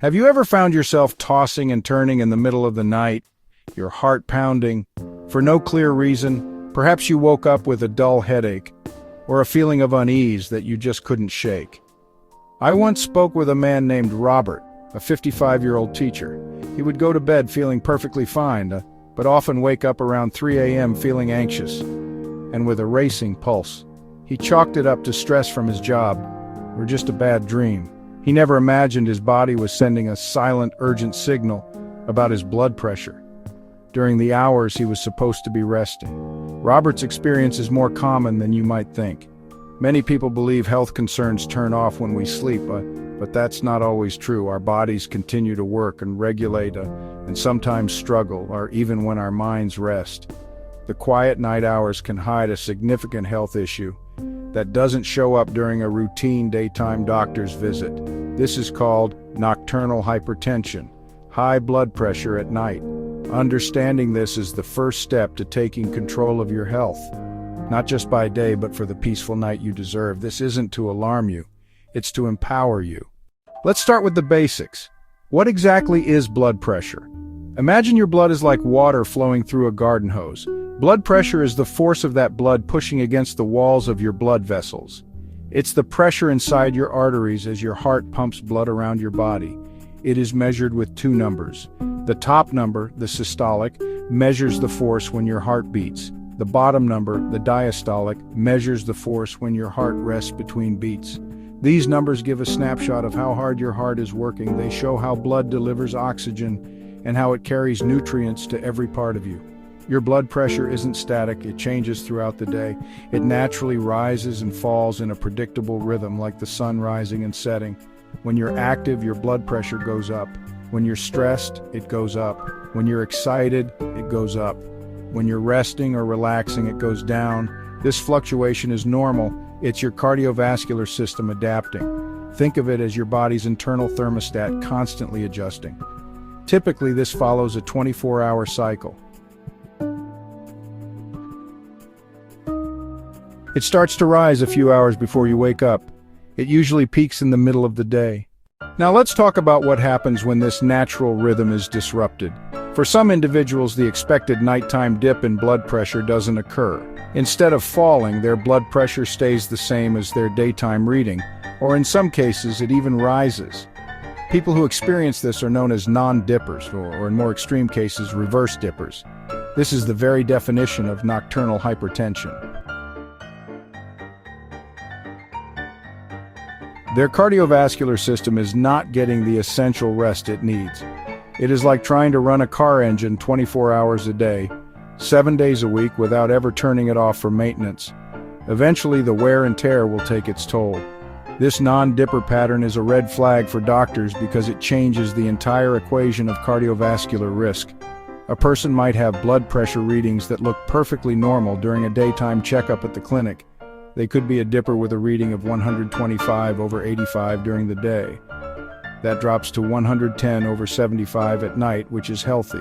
Have you ever found yourself tossing and turning in the middle of the night, your heart pounding, for no clear reason? Perhaps you woke up with a dull headache, or a feeling of unease that you just couldn't shake. I once spoke with a man named Robert, a 55-year-old teacher. He would go to bed feeling perfectly fine, but often wake up around 3 a.m. feeling anxious and with a racing pulse. He chalked it up to stress from his job, or just a bad dream. He never imagined his body was sending a silent, urgent signal about his blood pressure during the hours he was supposed to be resting. Robert's experience is more common than you might think. Many people believe health concerns turn off when we sleep, but that's not always true. Our bodies continue to work and regulate and sometimes struggle, or even when our minds rest. The quiet night hours can hide a significant health issue that doesn't show up during a routine daytime doctor's visit. This is called nocturnal hypertension, high blood pressure at night. Understanding this is the first step to taking control of your health, not just by day, but for the peaceful night you deserve. This isn't to alarm you, it's to empower you. Let's start with the basics. What exactly is blood pressure? Imagine your blood is like water flowing through a garden hose. Blood pressure is the force of that blood pushing against the walls of your blood vessels. It's the pressure inside your arteries as your heart pumps blood around your body. It is measured with two numbers. The top number, the systolic, measures the force when your heart beats. The bottom number, the diastolic, measures the force when your heart rests between beats. These numbers give a snapshot of how hard your heart is working. They show how blood delivers oxygen and how it carries nutrients to every part of you. Your blood pressure isn't static, it changes throughout the day. It naturally rises and falls in a predictable rhythm, like the sun rising and setting. When you're active, your blood pressure goes up. When you're stressed, it goes up. When you're excited, it goes up. When you're resting or relaxing, it goes down. This fluctuation is normal. It's your cardiovascular system adapting. Think of it as your body's internal thermostat constantly adjusting. Typically, this follows a 24-hour cycle. It starts to rise a few hours before you wake up. It usually peaks in the middle of the day. Now let's talk about what happens when this natural rhythm is disrupted. For some individuals, the expected nighttime dip in blood pressure doesn't occur. Instead of falling, their blood pressure stays the same as their daytime reading, or in some cases, it even rises. People who experience this are known as non-dippers, or in more extreme cases, reverse dippers. This is the very definition of nocturnal hypertension. Their cardiovascular system is not getting the essential rest it needs. It is like trying to run a car engine 24 hours a day, 7 days a week without ever turning it off for maintenance. Eventually, the wear and tear will take its toll. This non-dipper pattern is a red flag for doctors because it changes the entire equation of cardiovascular risk. A person might have blood pressure readings that look perfectly normal during a daytime checkup at the clinic. They could be a dipper with a reading of 125/85 during the day. That drops to 110/75 at night, which is healthy.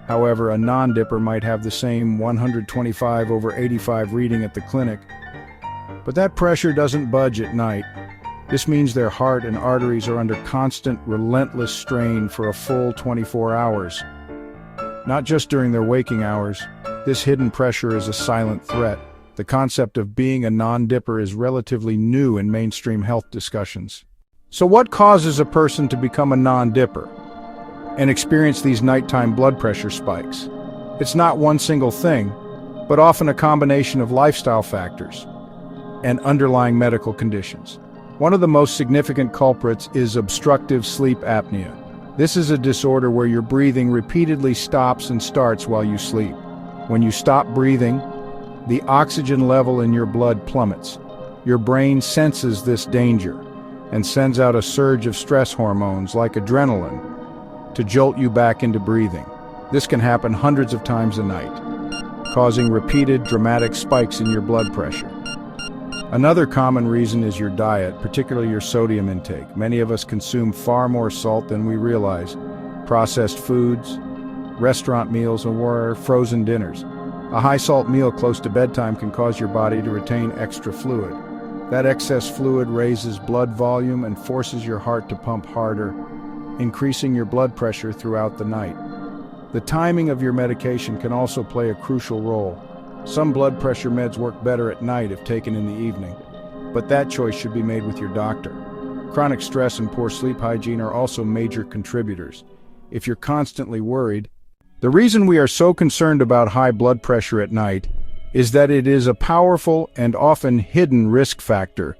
However, a non-dipper might have the same 125/85 reading at the clinic, but that pressure doesn't budge at night. This means their heart and arteries are under constant, relentless strain for a full 24 hours. Not just during their waking hours, this hidden pressure is a silent threat. The concept of being a non-dipper is relatively new in mainstream health discussions. So what causes a person to become a non-dipper and experience these nighttime blood pressure spikes? It's not one single thing, but often a combination of lifestyle factors and underlying medical conditions. One of the most significant culprits is obstructive sleep apnea. This is a disorder where your breathing repeatedly stops and starts while you sleep. When you stop breathing, the oxygen level in your blood plummets. Your brain senses this danger and sends out a surge of stress hormones like adrenaline to jolt you back into breathing. This can happen hundreds of times a night, causing repeated dramatic spikes in your blood pressure. Another common reason is your diet, particularly your sodium intake. Many of us consume far more salt than we realize. Processed foods, restaurant meals, or frozen dinners. A high-salt meal close to bedtime can cause your body to retain extra fluid. That excess fluid raises blood volume and forces your heart to pump harder. increasing your blood pressure throughout the night. The timing of your medication can also play a crucial role. Some blood pressure meds work better at night if taken in the evening, but that choice should be made with your doctor. Chronic stress and poor sleep hygiene are also major contributors. If you're constantly worried, the reason we are so concerned about high blood pressure at night is that it is a powerful and often hidden risk factor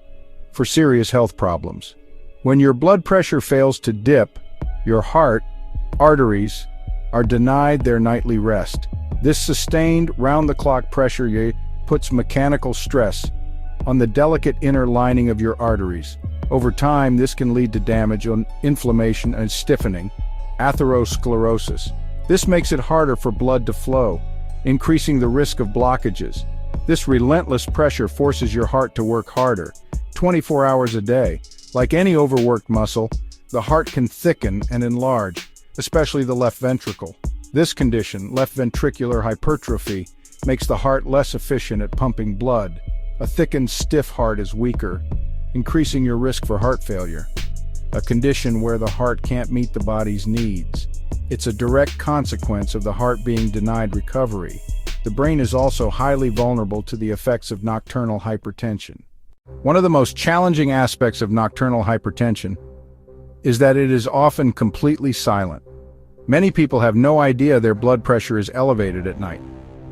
for serious health problems. When your blood pressure fails to dip, your heart, arteries, are denied their nightly rest. This sustained, round-the-clock pressure puts mechanical stress on the delicate inner lining of your arteries. Over time, this can lead to damage, inflammation, and stiffening, atherosclerosis. This makes it harder for blood to flow, increasing the risk of blockages. This relentless pressure forces your heart to work harder, 24 hours a day. Like any overworked muscle, the heart can thicken and enlarge, especially the left ventricle. This condition, left ventricular hypertrophy, makes the heart less efficient at pumping blood. A thickened, stiff heart is weaker, increasing your risk for heart failure, a condition where the heart can't meet the body's needs. It's a direct consequence of the heart being denied recovery. The brain is also highly vulnerable to the effects of nocturnal hypertension. One of the most challenging aspects of nocturnal hypertension is that it is often completely silent. Many people have no idea their blood pressure is elevated at night.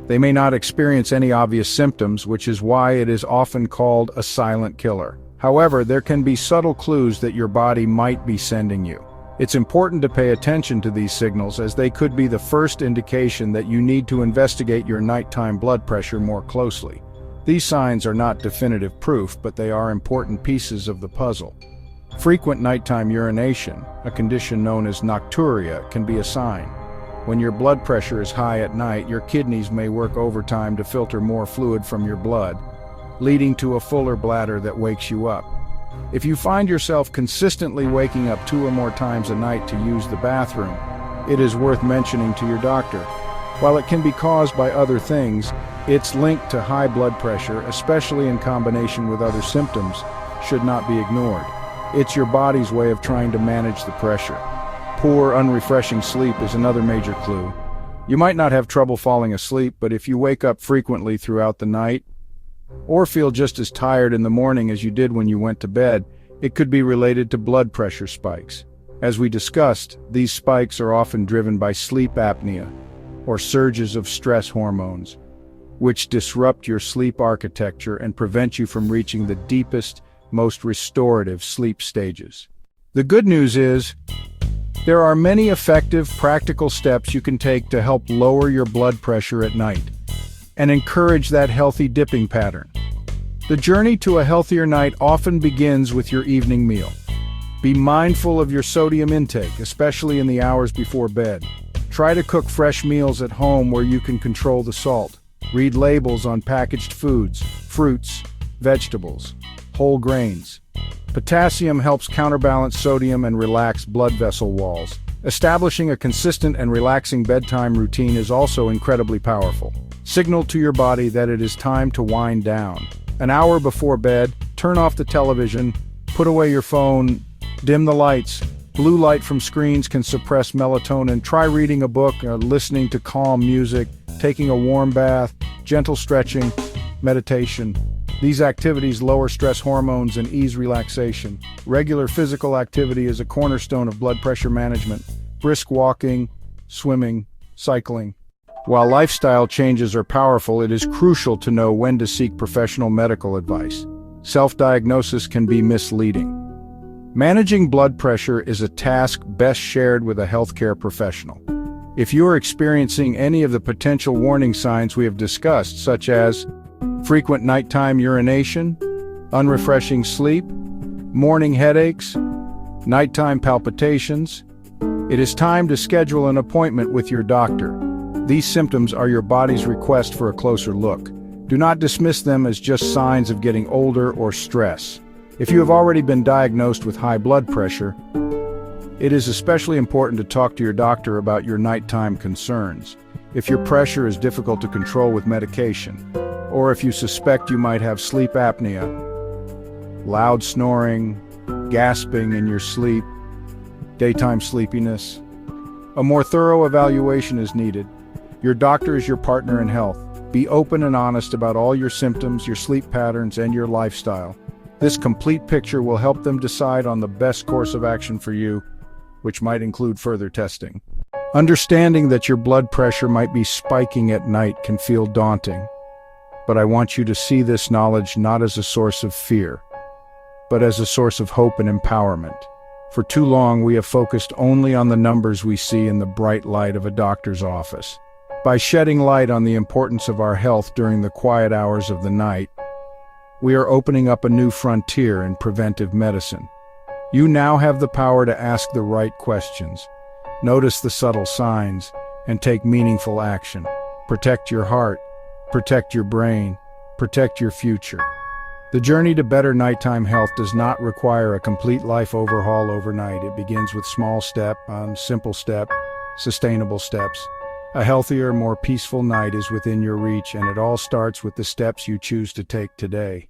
They may not experience any obvious symptoms, which is why it is often called a silent killer. However, there can be subtle clues that your body might be sending you. It's important to pay attention to these signals, as they could be the first indication that you need to investigate your nighttime blood pressure more closely. These signs are not definitive proof, but they are important pieces of the puzzle. Frequent nighttime urination, a condition known as nocturia, can be a sign. When your blood pressure is high at night, your kidneys may work overtime to filter more fluid from your blood, leading to a fuller bladder that wakes you up. If you find yourself consistently waking up 2 or more times a night to use the bathroom, it is worth mentioning to your doctor. While it can be caused by other things, its link to high blood pressure, especially in combination with other symptoms, should not be ignored. It's your body's way of trying to manage the pressure. Poor, unrefreshing sleep is another major clue. You might not have trouble falling asleep, but if you wake up frequently throughout the night, or feel just as tired in the morning as you did when you went to bed, it could be related to blood pressure spikes. As we discussed, these spikes are often driven by sleep apnea, or surges of stress hormones, which disrupt your sleep architecture and prevent you from reaching the deepest, most restorative sleep stages. The good news is, there are many effective, practical steps you can take to help lower your blood pressure at night and encourage that healthy dipping pattern. The journey to a healthier night often begins with your evening meal. Be mindful of your sodium intake, especially in the hours before bed. Try to cook fresh meals at home where you can control the salt. Read labels on packaged foods, fruits, vegetables, whole grains. Potassium helps counterbalance sodium and relax blood vessel walls. Establishing a consistent and relaxing bedtime routine is also incredibly powerful. Signal to your body that it is time to wind down. An hour before bed, turn off the television, put away your phone, dim the lights. Blue light from screens can suppress melatonin. Try reading a book, listening to calm music, taking a warm bath, gentle stretching, meditation. These activities lower stress hormones and ease relaxation. Regular physical activity is a cornerstone of blood pressure management. Brisk walking, swimming, cycling. While lifestyle changes are powerful, it is crucial to know when to seek professional medical advice. Self-diagnosis can be misleading. Managing blood pressure is a task best shared with a healthcare professional. If you are experiencing any of the potential warning signs we have discussed, such as frequent nighttime urination, unrefreshing sleep, morning headaches, nighttime palpitations, it is time to schedule an appointment with your doctor. These symptoms are your body's request for a closer look. Do not dismiss them as just signs of getting older or stress. If you have already been diagnosed with high blood pressure, it is especially important to talk to your doctor about your nighttime concerns. If your pressure is difficult to control with medication, or if you suspect you might have sleep apnea, loud snoring, gasping in your sleep, daytime sleepiness. A more thorough evaluation is needed. Your doctor is your partner in health. Be open and honest about all your symptoms, your sleep patterns, and your lifestyle. This complete picture will help them decide on the best course of action for you, which might include further testing. Understanding that your blood pressure might be spiking at night can feel daunting, but I want you to see this knowledge not as a source of fear, but as a source of hope and empowerment. For too long, we have focused only on the numbers we see in the bright light of a doctor's office. By shedding light on the importance of our health during the quiet hours of the night, we are opening up a new frontier in preventive medicine. You now have the power to ask the right questions, notice the subtle signs, and take meaningful action. Protect your heart, protect your brain, protect your future. The journey to better nighttime health does not require a complete life overhaul overnight. It begins with small simple step, sustainable steps. A healthier, more peaceful night is within your reach, and it all starts with the steps you choose to take today.